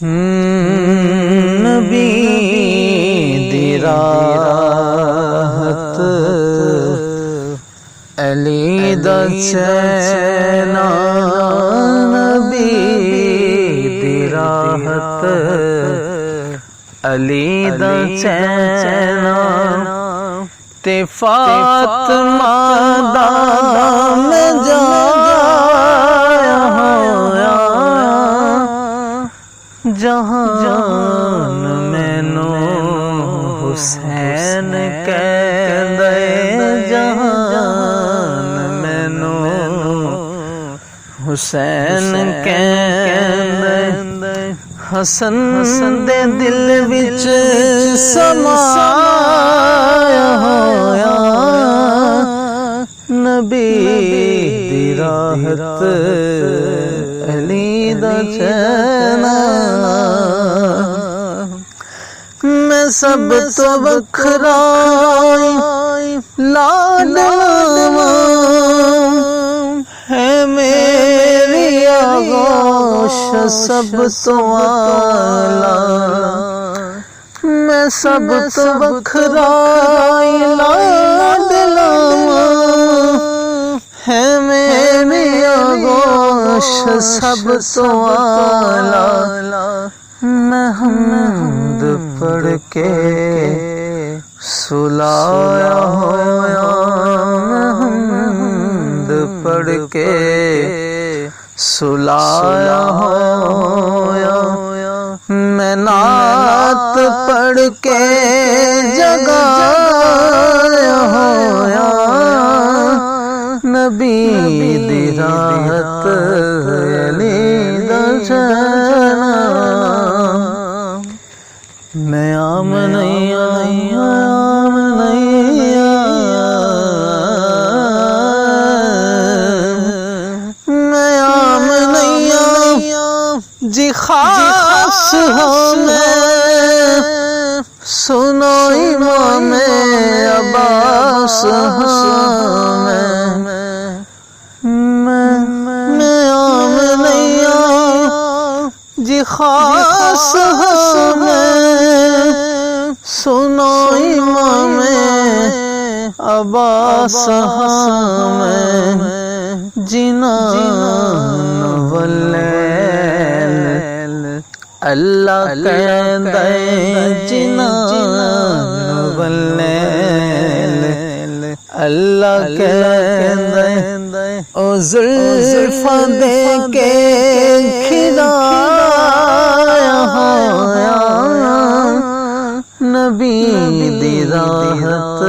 نبی دی راحت علی دا چینا، نبی دی راحت علی دا چینا، تے فاطمہ دا میں جایا ہویا، جہان مینوں حسین کہندے، جہان مینوں حسین کہندے، حسن دے دل وچ سمایا ہویا، نبی دی راحت علی دا چینا، میں سب تو وکھرا لاڈلاں، ہے میری آغوش سب تو اعلیٰ، میں سب تو وکھرا لاڈلاں، ہے میری آغوش سب تو اعلیٰ، میں حمد پڑھ کے سلایا ہویا، میں حمد پڑھ کے سلایا ہویا، میں نعت پڑھ کے جگایا ہویا، نبی دی راحت علی دا چینا، میں آمنیا جی خاص ہوں میں، سنو امام عباس ہوں میں آمنیا جی خاص ہوں میں، سنو امام عباس ہوں میں، جنان واللیل اللہ کہندے، جنان واللیل اللہ کہندے، او زلفاں دے کے کھلایا ہویا، نبی دی راحت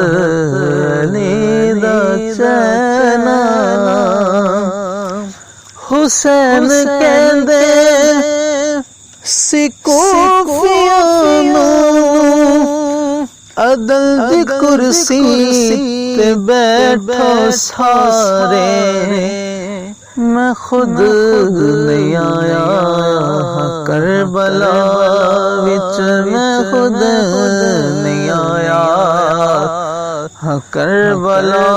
علی دا چینا، حسین کہندے سی کوفیاں نوں عدل دی کرسی تے بیٹھو سارے، میں خود نہیں آیا کربلا وچ، میں خود نہیں آیا کربلا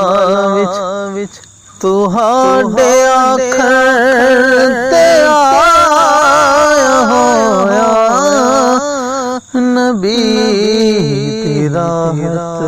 وچ، تہاڈے آکھر تے آیا ہویا، نبی دی راحت